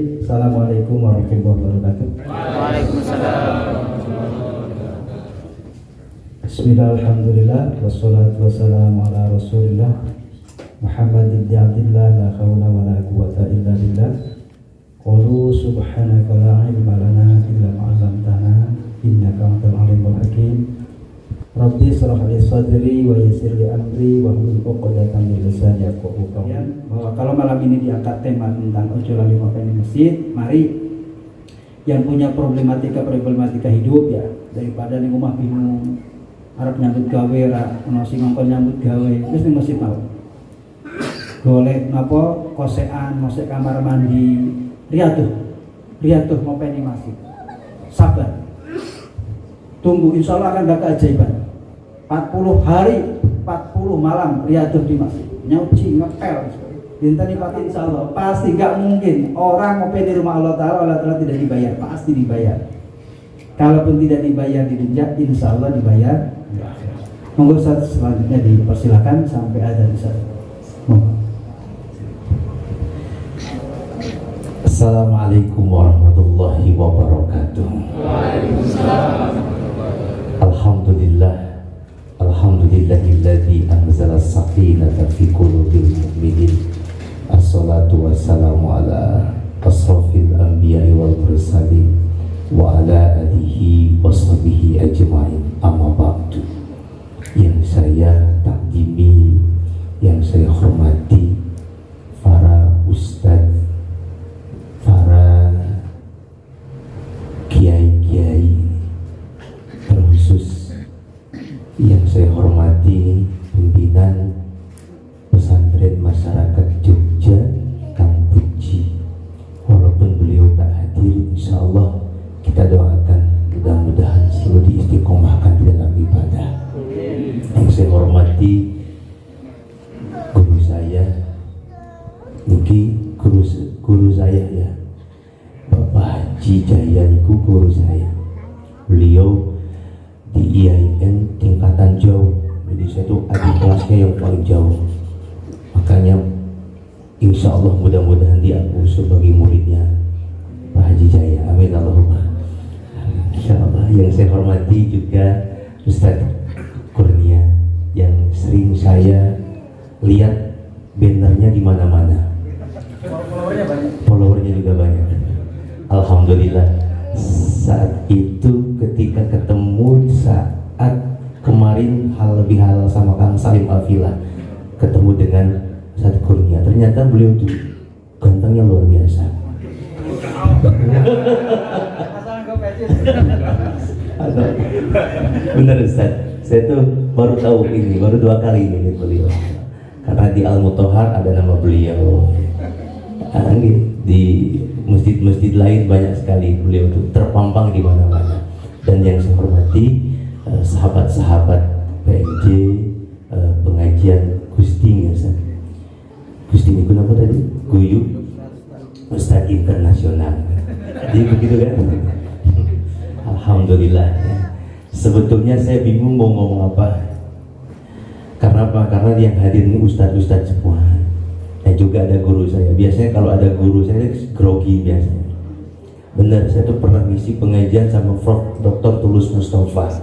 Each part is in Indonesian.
Assalamualaikum warahmatullahi wabarakatuh. Waalaikumsalam. Bismillahirrahmanirrahim. Wassalatu wassalamu ala Rasulillah Muhammad ibn Abdillah, la haula wa la quwwata illa billah. Qalu subhanaka la ilma lana illa ma 'allamtana innaka antal alimul hakim. Rabbi shrah li sadri wa yassir li amri wa hlul 'uqdatam min lisani yafqahu qawli. Bahwa kalau malam ini diangkat tema tentang ojo lali ngopi di masjid, mari yang punya problematika hidup ya, daripada ning omah bingung arep nyambut gawe ra ono sing ngongkon nyambut gawe, wis ning masjid mau. Golek napa kosekan, mosek kamar mandi, riyatuh ngopi ning masjid. Sabar. Tunggu, insya Allah akan ada keajaiban. 40 hari, 40 malam riyadhah di masjid, nyuci, ngepel. Dinten patin insya Allah, pasti gak mungkin orang ngopi di rumah Allah Ta'ala tidak dibayar, pasti dibayar. Kalaupun tidak dibayar di dunia, insya Allah dibayar. Monggo selanjutnya dipersilakan sampai ada di sana. Assalamualaikum warahmatullahi wabarakatuh. Waalaikumsalam. Alhamdulillahilladzi anzala as-sakinata fi qulubil mu'minin. Assalatu wassalamu ala asrafil anbiya'i wal mursalin wa ala alihi washabihi ajma'in. Amma ba'du. Yang saya takdimi, yang saya hormati para ustadz, para kiai-kiai, terkhusus yang saya hormati pimpinan pesantren masyarakat Jogja, Kang Puji. Walaupun beliau tak hadir, insya Allah kita doakan mudah-mudahan selalu diistiqomahkan di dalam ibadah. Yang saya hormati guru saya, Niki guru saya ya, Bapak Haji Jaya niku guru saya. Beliau di IAIN tingkatan jauh, jadi saya tuh adik kelasnya yang paling jauh. Makanya insya Allah mudah-mudahan dia aku sebagai muridnya Pak Haji Jaya. Amin Allahumma. Insya Allah. Yang saya hormati juga Ustadz Kurnia yang sering saya lihat bannernya di mana-mana. Followernya juga banyak. Alhamdulillah. Saat itu ketika ketemu saat kemarin lebih halal sama Kang Salim Afila, ketemu dengan Ustadz Kurnia, ternyata beliau tuh gantengnya luar biasa. Bener Ustadz, saya tuh baru tahu ini, baru 2 kali ini beliau. Karena di Al-Mutahhar ada nama beliau. Di masjid-masjid lain banyak sekali beliau tuh terpampang di mana-mana. Dan yang saya hormati sahabat-sahabat PMJ, pengajian Gusti ya, Gusti niku apa tadi? Guyub Ustadz Internasional. Jadi begitu kan? Alhamdulillah ya. Sebetulnya saya bingung mau ngomong apa. Karena apa? Karena yang hadir ini ustadz-ustadz semua. Dan juga ada guru saya. Biasanya kalau ada guru saya grogi biasanya. Benar, saya tuh pernah ngisi pengajian sama Prof. Dr. Tulus Mustafa.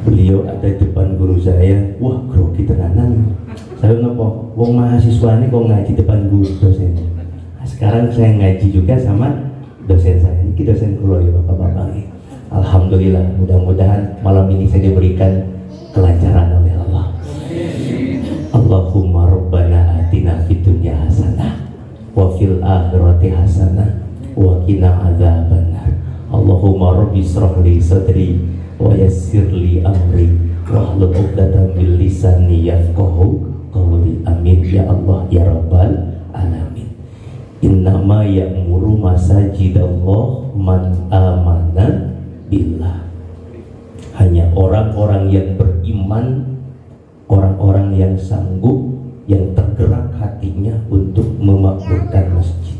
Beliau ada di depan guru saya. Wah, grogi tenanan. Saya ngopo, wong mahasiswa ini kok ngaji depan guru dosen. Nah, sekarang saya ngaji juga sama dosen saya. Ini dosen kulo ya bapak-bapak. Alhamdulillah, mudah-mudahan malam ini saya diberikan kelancaran oleh Allah. Allahumma rabbana atina fid dunya hasanah wa fil akhirati hasanah wa qina adzabannar. Allahumma rabbi shrah li sadri wa yassir li amri wahlul 'uqdatam min lisani yafqahu qawli. Amin ya Allah ya rabbal alamin. Innama ya'muru masajidallah man amana billah. Hanya orang-orang yang beriman, orang-orang yang sanggup, yang tergerak hatinya untuk memakmurkan masjid.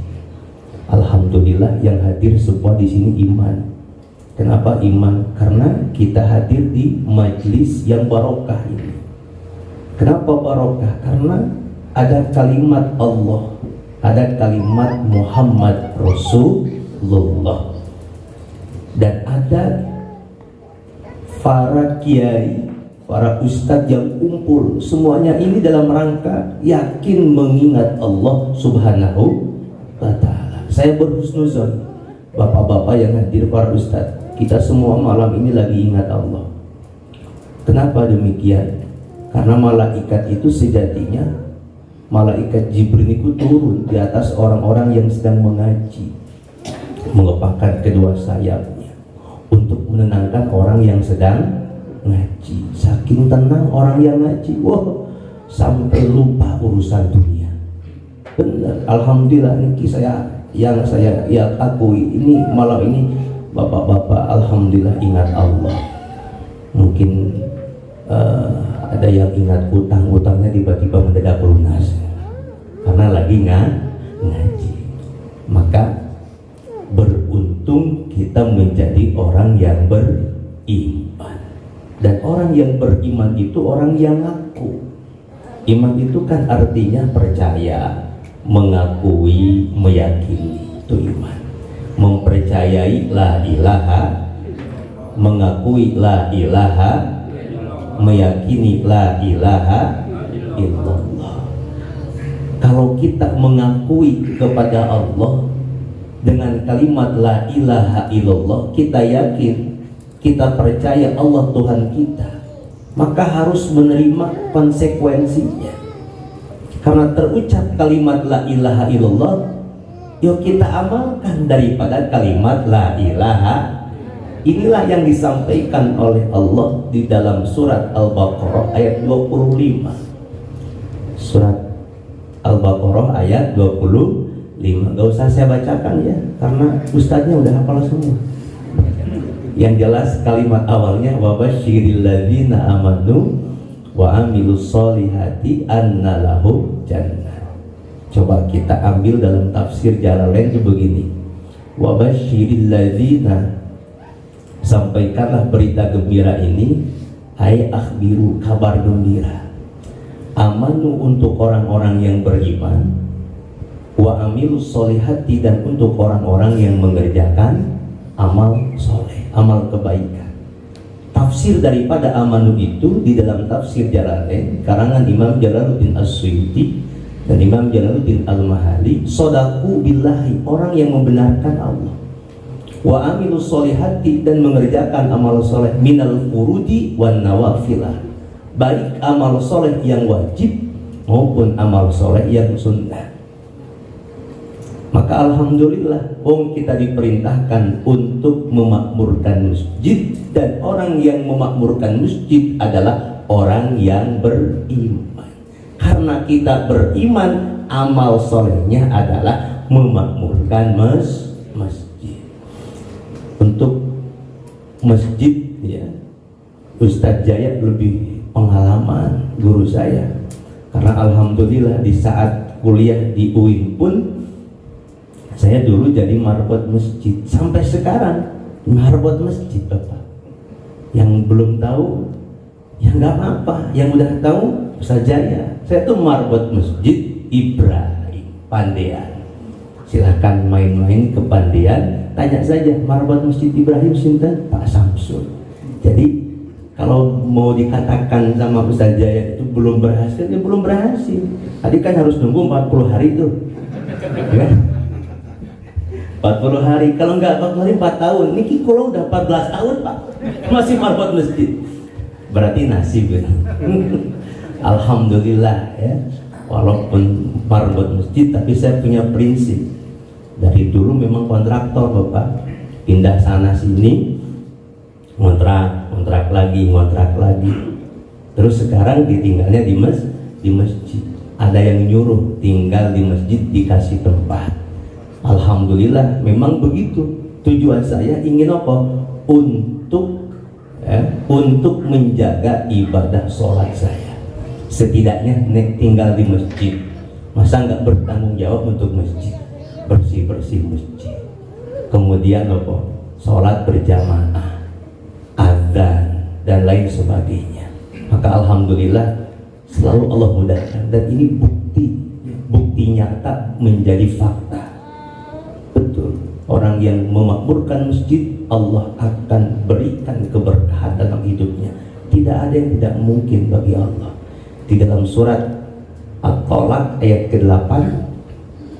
Alhamdulillah yang hadir semua di sini iman. Kenapa iman? Karena kita hadir di majelis yang barokah ini. Kenapa barokah? Karena ada kalimat Allah ada kalimat Muhammad Rasulullah, dan ada para kiai, para ustadz yang kumpul, semuanya ini dalam rangka yakin mengingat Allah Subhanahu wa ta'ala. Saya berhusnuzon, bapak-bapak yang hadir, para ustadz, kita semua malam ini lagi ingat Allah. Kenapa demikian? Karena malaikat itu sejatinya, malaikat Jibril itu turun di atas orang-orang yang sedang mengaji, mengepakkan kedua sayapnya untuk menenangkan orang yang sedang ngaji. Saking tenang orang yang ngaji, wah, sampai lupa urusan dunia. Benar, alhamdulillah ini yang saya akui ini malam ini, bapak-bapak, alhamdulillah ingat Allah. Mungkin ada yang ingat utang-utangnya tiba-tiba mendadak lunas karena lagi ngaji. Maka beruntung kita menjadi orang yang beriman. Dan orang yang beriman itu orang yang ngaku. Iman itu kan artinya percaya, mengakui, meyakini, itu iman. Mempercayai la ilaha, mengakui la ilaha, meyakini la ilaha illallah. Kalau kita mengakui kepada Allah dengan kalimat la ilaha illallah, kita yakin, kita percaya Allah Tuhan kita, maka harus menerima konsekuensinya. Karena terucap kalimat la ilaha illallah, yuk kita amalkan daripada kalimat la ilaha. Inilah yang disampaikan oleh Allah di dalam surat Al-Baqarah ayat 25. Surat Al-Baqarah ayat 25. Gak usah saya bacakan ya, karena ustadznya udah hafal semua. Yang jelas kalimat awalnya wa basyiril ladzina amanu wa amilus solihati anna lahum jannah. Coba kita ambil dalam tafsir Jalalain itu begini. Wa basyiril ladzina, sampaikanlah berita gembira ini, ay akhbiru, kabar gembira, amanu untuk orang-orang yang beriman, wa amilus solihati, dan untuk orang-orang yang mengerjakan amal soleh, amal kebaikan. Tafsir daripada amanu itu di dalam tafsir Jalalain karangan Imam Jalaluddin As-Suyuti dan Imam Jalaluddin Al-Mahali, sodaku billahi, orang yang membenarkan Allah, wa amilus solihati, dan mengerjakan amal soleh, minal furudi wan nawafilah, baik amal soleh yang wajib maupun amal soleh yang sunnah. Maka alhamdulillah, kita diperintahkan untuk memakmurkan masjid, dan orang yang memakmurkan masjid adalah orang yang beriman. Karena kita beriman, amal solehnya adalah memakmurkan masjid. Untuk masjid ya, Ustadz Jaya lebih pengalaman, guru saya. Karena alhamdulillah di saat kuliah di UIN pun saya dulu jadi marbot masjid, sampai sekarang marbot masjid, Bapak. Yang belum tahu, ya nggak apa-apa. Yang udah tahu, Ustaz Jaya. Saya tuh marbot masjid Ibrahim Pandean. Silahkan main-main ke Pandean, tanya saja marbot masjid Ibrahim sinten, Pak Samsul. Jadi kalau mau dikatakan sama Ustaz Jaya itu belum berhasil, ya belum berhasil. Tadi kan harus nunggu 40 hari tuh, ya? 40 hari, kalau enggak 40 hari 4 tahun. Niki kalau udah 14 tahun Pak, masih marbot masjid. Berarti nasib ya. Alhamdulillah ya. Walaupun marbot masjid, tapi saya punya prinsip. Dari dulu memang kontraktor Bapak, pindah sana sini, ngontrak lagi. Terus sekarang ditinggalnya di masjid. Ada yang nyuruh tinggal di masjid, dikasih tempat. Alhamdulillah, memang begitu. Tujuan saya ingin apa? Untuk menjaga ibadah sholat saya. Setidaknya tinggal di masjid, masa nggak bertanggung jawab untuk masjid, bersih masjid. Kemudian apa? Sholat berjamaah, adzan dan lain sebagainya. Maka alhamdulillah selalu Allah mudahkan, dan ini bukti bukti nyata menjadi fakta. Betul, orang yang memakmurkan masjid, Allah akan berikan keberkahan dalam hidupnya. Tidak ada yang tidak mungkin bagi Allah. Di dalam surat At-Tolak ayat ke-8,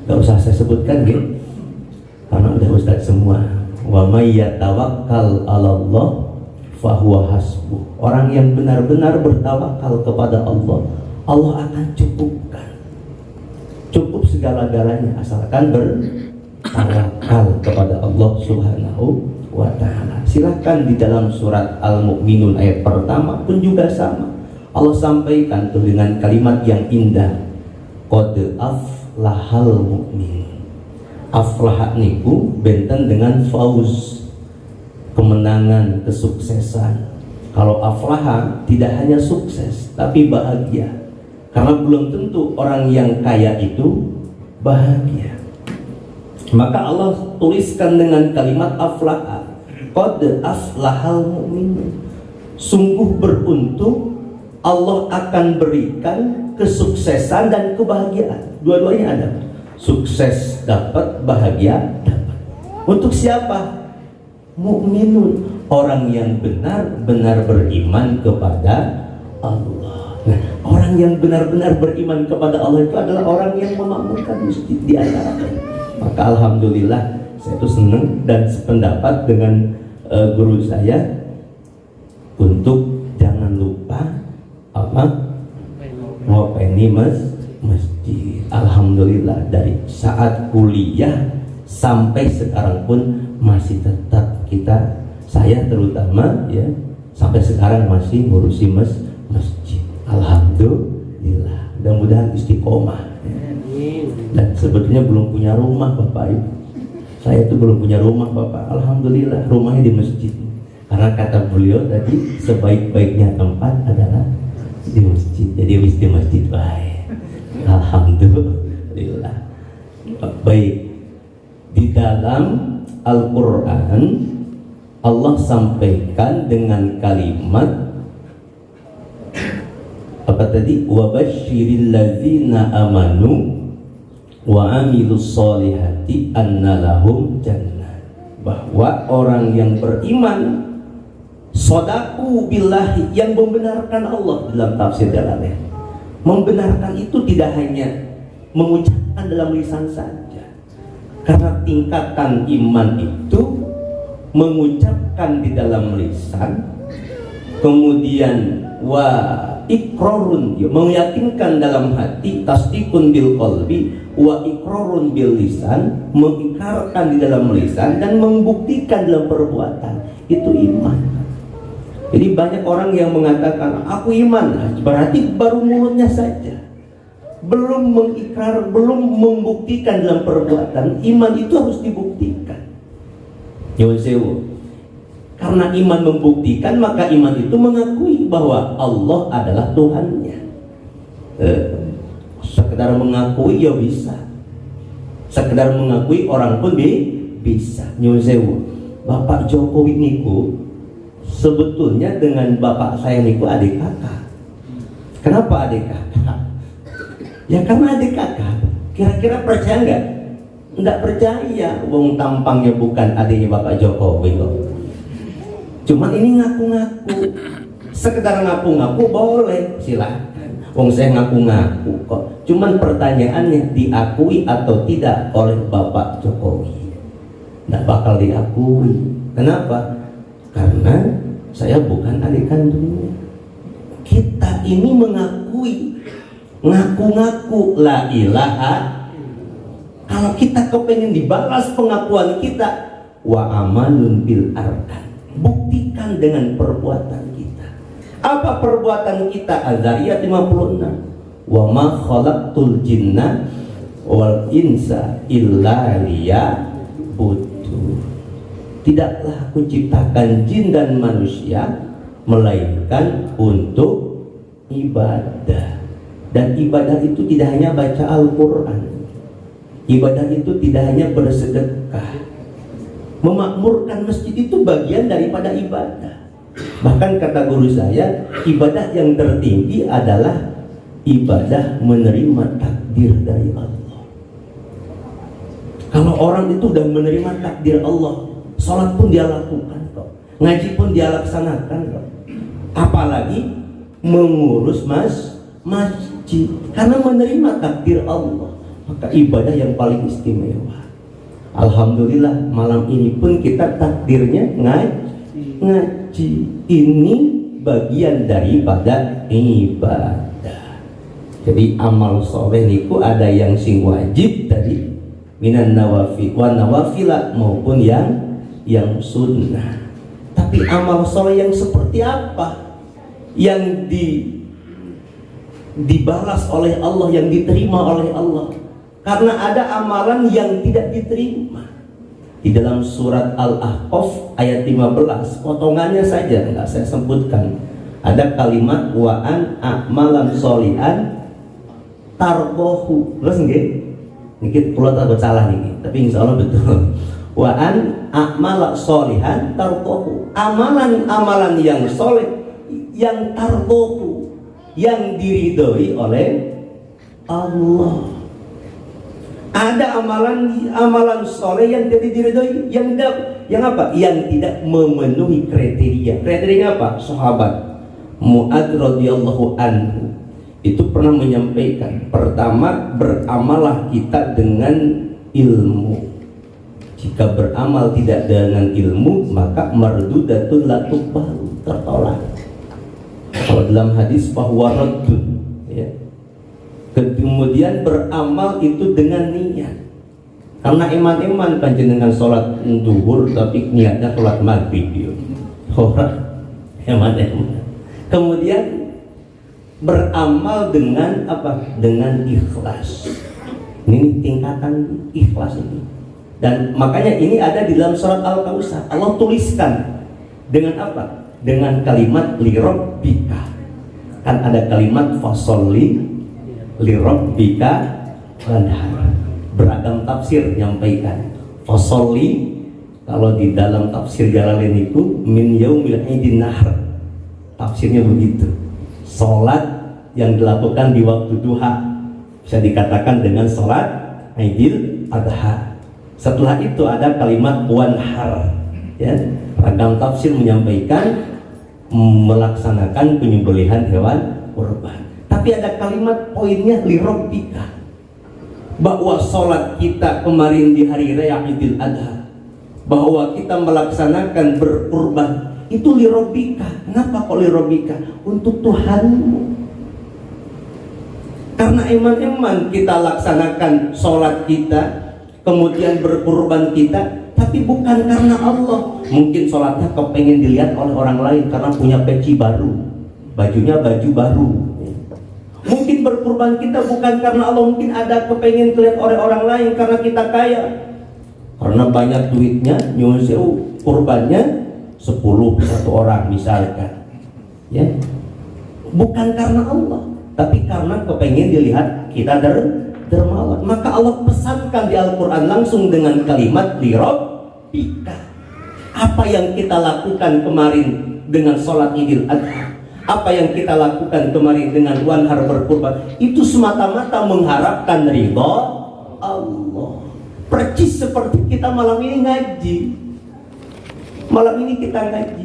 gak usah saya sebutkan gitu, karena udah Ustaz semua. Wa may yatawakkal 'alallah fahuwa hasbuh. Orang yang benar-benar bertawakal kepada Allah, Allah akan cukupkan. Cukup segala-galanya asalkan bertawakal kepada Allah Subhanahu wa ta'ala. Silakan di dalam surat Al-Mu'minun ayat pertama pun juga sama. Allah sampaikan tuh dengan kalimat yang indah. Qad aflahal mu'min. Aflah niku benten dengan fauz, kemenangan, kesuksesan. Kalau aflaha tidak hanya sukses tapi bahagia. Karena belum tentu orang yang kaya itu bahagia. Maka Allah tuliskan dengan kalimat aflaha. Qad aflahal mu'min. Sungguh beruntung, Allah akan berikan kesuksesan dan kebahagiaan. Dua-duanya ada. Sukses dapat, bahagia dapat. Untuk siapa? Mukminun, orang yang benar-benar beriman kepada Allah. Nah, orang yang benar-benar beriman kepada Allah itu adalah orang yang memakmurkan masjid di antaranya. Maka alhamdulillah saya itu senang dan sependapat dengan guru saya untuk jangan lupa ngopeni masjid. Alhamdulillah dari saat kuliah sampai sekarang pun masih tetap saya terutama ya sampai sekarang masih ngurusi masjid. Alhamdulillah, mudah-mudahan istiqomah ya. Dan sebetulnya belum punya rumah Bapak Ibu. Saya itu belum punya rumah Bapak. Alhamdulillah rumahnya di masjid. Karena kata beliau tadi sebaik-baiknya tempat adalah di masjid. Jadi di masjid baik. Alhamdulillah. Baik. Di dalam Al-Quran Allah sampaikan dengan kalimat apa tadi? Wa basyiril ladzina amanu wa amilus solihati anna lahum jannah. Bahwa orang yang beriman sodaku billahi, yang membenarkan Allah dalam tafsir Jalalain. Membenarkan itu tidak hanya mengucapkan dalam lisan saja. Karena tingkatan iman itu mengucapkan di dalam lisan, kemudian wa ikrarun, meyakinkan dalam hati, tasdikun bil qalbi, wa ikrarun bil lisan, mengikrarkan di dalam lisan dan membuktikan dalam perbuatan. Itu iman. Jadi banyak orang yang mengatakan aku iman, berarti baru mulutnya saja, belum mengikrar, belum membuktikan dalam perbuatan. Iman itu harus dibuktikan. Karena iman membuktikan, maka iman itu mengakui bahwa Allah adalah Tuhannya. Sekedar mengakui ya bisa. Sekedar mengakui orang pun bisa. Bapak Jokowi niku sebetulnya dengan bapak saya niku adik kakak. Kenapa adik kakak? Ya karena adik kakak. Kira-kira percaya nggak? Nggak percaya. Wong tampangnya bukan adiknya Bapak Jokowi kok. Cuman ini ngaku-ngaku. Sekedar ngaku-ngaku boleh, silahkan. Wong saya ngaku-ngaku kok. Cuman pertanyaannya diakui atau tidak oleh Bapak Jokowi? Nggak bakal diakui. Kenapa? Karena saya bukan adik kandungnya. Kita ini mengakui, ngaku-ngaku la ilaha. Kalau kita kepengen dibalas pengakuan kita, wa amalun bil arkan, buktikan dengan perbuatan kita. Apa perbuatan kita? Az-Zariyat 56. Wa ma khalaqtul jinna wal insa illa liya'budun. Tidaklah aku ciptakan jin dan manusia melainkan untuk ibadah. Dan ibadah itu tidak hanya baca Al-Quran. Ibadah itu tidak hanya bersedekah. Memakmurkan masjid itu bagian daripada ibadah. Bahkan kata guru saya, ibadah yang tertinggi adalah ibadah menerima takdir dari Allah. Kalau orang itu udah menerima takdir Allah, sholat pun dia lakukan kok, ngaji pun dia laksanakan kok. Apalagi mengurus masjid, karena menerima takdir Allah, maka ibadah yang paling istimewa. Alhamdulillah malam ini pun kita takdirnya ngaji. Ini bagian daripada ibadah. Jadi amal soleh itu ada yang sing wajib tadi, minan nawafi wa nawafila, maupun yang sunnah. Tapi amal soleh yang seperti apa yang dibalas oleh Allah, yang diterima oleh Allah? Karena ada amalan yang tidak diterima. Di dalam surat Al-Ahqaf ayat 15, potongannya saja enggak saya sebutkan, ada kalimat wa'an a'malan sholihan tarbohu. Terus nggih? Niki kula tak salah niki, tapi insya Allah betul. Wa'an a'malan sholihan tarbohu. Amalan-amalan yang soleh, yang tarbohu, yang diridhoi oleh Allah. Ada amalan soleh yang tidak diridhoi, yang apa? Yang tidak memenuhi kriteria. Kriterianya apa? Sahabat Mu'adz radhiyallahu anhu itu pernah menyampaikan, pertama, beramalah kita dengan ilmu. Jika beramal tidak dengan ilmu, maka mardudatun la tuqbalu, tertolak. Kalau dalam hadis bahwa raddun, ya. Kemudian beramal itu dengan niat. Karena iman-iman panjenengan sholat zuhur tapi niatnya sholat maghrib, ya. Orang iman-iman. Kemudian beramal dengan apa? Dengan ikhlas. Ini tingkatan ikhlas ini. Dan makanya ini ada di dalam surat Al-Kautsar. Allah tuliskan dengan apa? Dengan kalimat lirabbika. Kan ada kalimat fasolli lirabbika wanhar. Beragam tafsir menyampaikan fasolli, kalau di dalam tafsir Jalalain itu min yaumil idin nahr, tafsirnya begitu, sholat yang dilakukan di waktu duha, bisa dikatakan dengan sholat Idul Adha. Setelah itu ada kalimat wanhar, ya. Ragam tafsir menyampaikan melaksanakan penyembelihan hewan kurban. Tapi ada kalimat poinnya lirabbika, bahwa sholat kita kemarin di hari raya Idul Adha, bahwa kita melaksanakan berkurban itu lirabbika. Kenapa kok lirabbika? Untuk Tuhanmu. Karena iman-iman kita laksanakan sholat kita, kemudian berkurban kita, tapi bukan karena Allah. Mungkin sholatnya kepengen dilihat oleh orang lain karena punya peci baru, bajunya baju baru. Mungkin berkurban kita bukan karena Allah, mungkin ada kepengen dilihat oleh orang lain karena kita kaya, karena banyak duitnya, nyuwun sewu, kurbannya 10 satu orang misalkan, ya. Bukan karena Allah, tapi karena kepengen dilihat kita dermawan. Maka Allah pesankan di Al-Quran langsung dengan kalimat lirabbika. Apa yang kita lakukan kemarin dengan sholat Idul Adha, apa yang kita lakukan kemarin dengan wanhar berkurban, itu semata-mata mengharapkan ridha Allah. Percis seperti kita malam ini ngaji. Malam ini kita ngaji.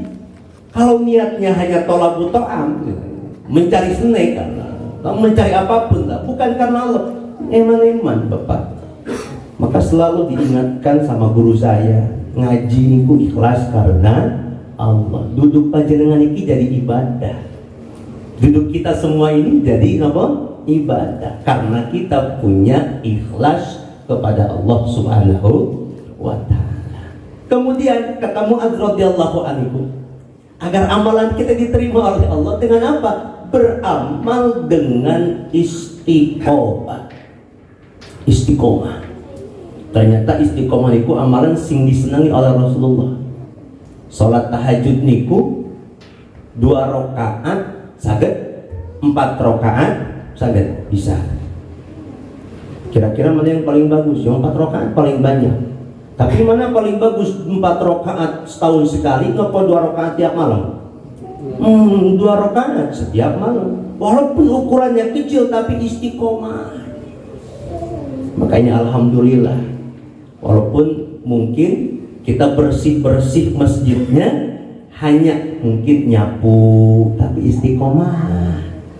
Kalau niatnya hanya tolabut ta'am, mencari snack, mencari apapun, bukan karena Allah, eman-eman Bapak. Maka selalu diingatkan sama guru saya, ngaji niku ikhlas karena Allah. Duduk panjenengan iki jadi ibadah. Duduk kita semua ini jadi apa? Ibadah. Karena kita punya ikhlas kepada Allah Subhanahu wa ta'ala. Kemudian kata Mu'adz radhiyallahu anhu, agar amalan kita diterima oleh Allah dengan apa? Beramal dengan istiqomah. Istiqomah. Ternyata istiqomah niku amalan sing disenangi oleh Rasulullah. Salat tahajud niku 2 rakaat saged, 4 rakaat saged, bisa. Kira-kira mana yang paling bagus? Yang 4 rakaat paling banyak. Tapi mana paling bagus? 4 rakaat setahun sekali atau 2 rakaat tiap malam? 2 rakaat setiap malam. Walaupun ukurannya kecil tapi istiqomah. Makanya alhamdulillah Walaupun mungkin kita bersih-bersih masjidnya hanya mungkin nyapu, tapi istiqomah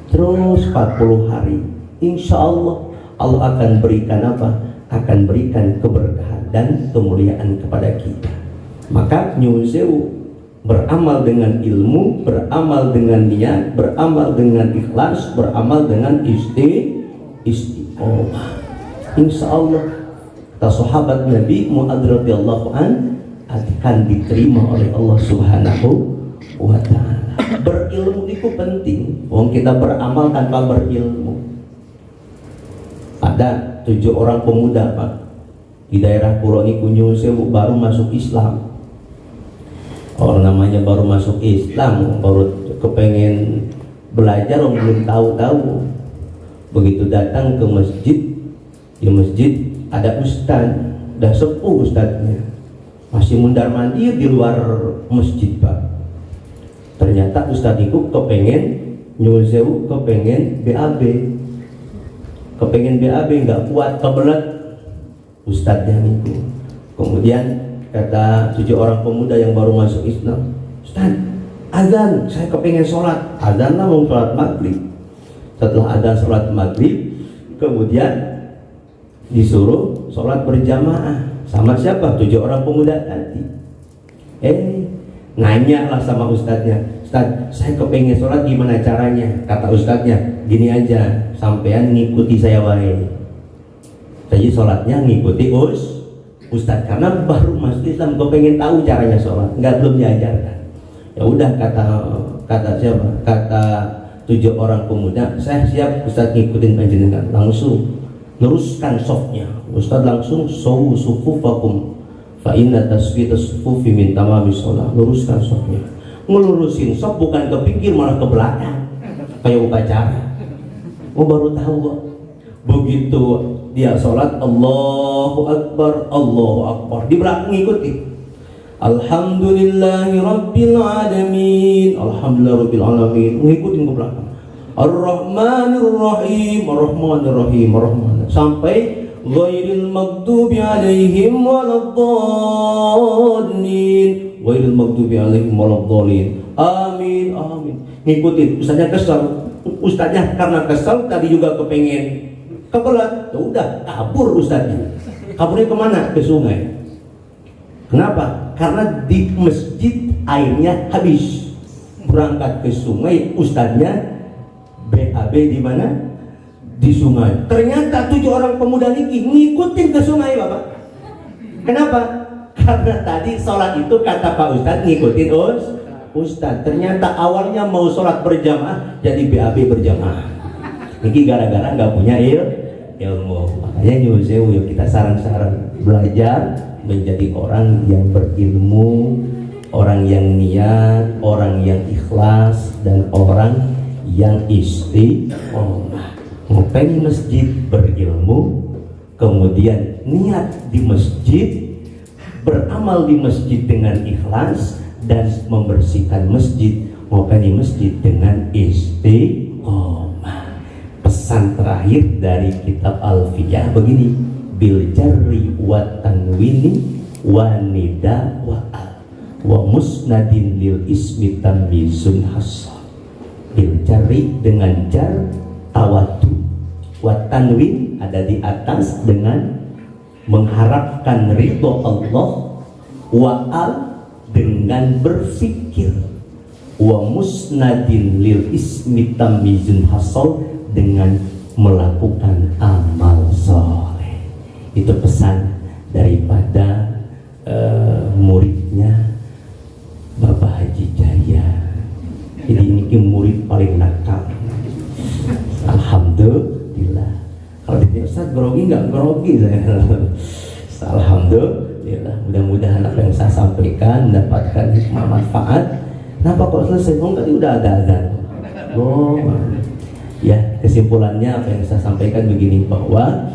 terus 40 hari, insya Allah Allah akan berikan apa? Akan berikan keberkahan dan kemuliaan kepada kita. Maka nyuwun sewu, beramal dengan ilmu, beramal dengan niat, beramal dengan ikhlas, beramal dengan istiqomah. Insya Allah kata sahabat Nabi Mu'adz radhiyallahu an akan diterima oleh Allah Subhanahu wa ta'ala. Berilmu itu penting. Wong kita beramal tanpa berilmu. Ada 7 orang pemuda Pak di daerah Puroni Kunjung Sewu baru masuk Islam. Orang namanya baru masuk Islam, baru kepengen belajar, orang belum tahu-tahu. Begitu datang ke masjid, di masjid ada ustaz, udah sepuh ustaznya, masih mundar-mandir di luar masjid Pak. Ternyata ustaz itu kepengen nyuwun sewu, kepengen BAB, nggak kuat, kebelet ustaznya itu. Kemudian kata 7 orang pemuda yang baru masuk Islam, Ustaz, azan, saya kepengen sholat. Azan lah mau sholat maghrib. Setelah azan sholat maghrib, kemudian disuruh sholat berjamaah. Sama siapa? 7 orang pemuda tadi. Nanya lah sama ustadznya, Ustaz, saya kepengen sholat, gimana caranya? Kata ustadznya, gini aja, sampean ngikuti saya wae. Jadi sholatnya ngikuti ustadz, karena baru masuk Islam, kepengen tahu caranya sholat, belum diajarkan. Ya udah, kata siapa? Kata 7 orang pemuda, saya siap ustadz ngikutin panjenengan. Langsung luruskan sofnya. Ustadz langsung sawu sufufakum fa inna tasfitas sufufi min tamamis shalah. Luruskan sofnya. Ngelurusin sof bukan ke pinggir, malah ke belakang kayak upacara. Baru tahu kok. Begitu dia sholat, Allahu Akbar, Allahu Akbar, di belakang ngikuti. Alhamdulillahi Rabbil Alamin, Alhamdulillah Rabbil Alamin, ngikutin ke belakang. Ar-Rahmanir Rahim, Ar-Rahmanir Rahim, Ar-Rahman, sampai ghairil maghdubi alaihim waladdallin, ghairil maghdubi alaihim waladdallin, amin, amin. Ngikutin. Ustaznya kesel, ustaznya karena kesel tadi juga kepengen kebelat, udah kabur ustaznya. Kaburnya kemana? Ke sungai. Kenapa? Karena di masjid airnya habis. Berangkat ke sungai, ustaznya BAB di mana? Di sungai. Ternyata 7 orang pemuda ini ngikutin ke sungai Bapak. Kenapa? Karena tadi sholat itu kata Pak Ustadz ngikutin Ustadz. Ternyata awalnya mau sholat berjamaah jadi BAB berjamaah. Ini gara-gara nggak punya ilmu. Makanya nyuwun sewu, yuk kita sarang-sarang belajar menjadi orang yang berilmu, orang yang niat, orang yang ikhlas, dan orang yang istiqomah. Ngopeng masjid berilmu, kemudian niat di masjid, beramal di masjid dengan ikhlas, dan membersihkan masjid, ngopeng di masjid dengan istiqomah. Pesan terakhir dari kitab Alfiyah begini, bil jarri wa tanwini wa nida wa al wa musnadin lil ismi tamyizun hasal. Bil jarri dengan jar tawadu, wa tanwin ada di atas dengan mengharapkan ridho Allah, wa al dengan berfikir, wa musnadin lil ismi tamyizun hasal dengan melakukan amal soleh. Itu pesan daripada muridnya Bapak Haji Jaya. Jadi ini murid paling nakal. Alhamdulillah. Kalau ditanya Ustaz grogi nggak? Grogi saya. Alhamdulillah. Mudah-mudahan apa yang saya sampaikan mendapatkan hikmah manfaat. Kenapa kok selesai? Tadi udah ada azan. Ya, kesimpulannya apa yang saya sampaikan begini, bahwa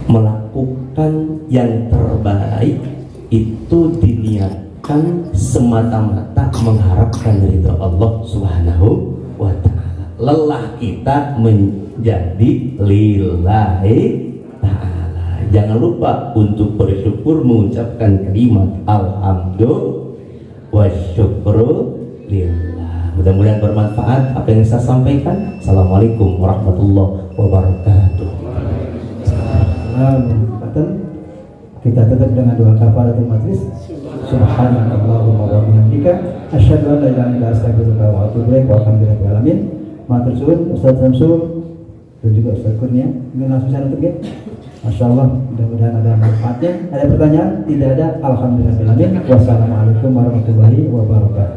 melakukan yang terbaik itu diniatkan semata-mata mengharapkan ridho Allah Subhanahu wa ta'ala. Lelah kita menjadi lillahi ta'ala. jangan lupa untuk bersyukur mengucapkan kalimat alhamdulillah wa syukrulillah. Mudah-mudahan bermanfaat apa yang saya sampaikan. Assalamualaikum warahmatullahi wabarakatuh. Kita tutup dengan doa kafaratul majlis. Subhanallahumma wa bihamdika asyhadu an la ilaha illa anta astaghfiruka wa atubu ilaik. Walhamdulillahil alamin. Matur suwun Ustaz Samsul dan juga Ustaz Kurnia. Ini langsung saya tutup ya. Masyaallah, mudah-mudahan ada manfaatnya. Ada pertanyaan? Tidak ada. Alhamdulillahil alamin. Wassalamualaikum warahmatullahi wabarakatuh.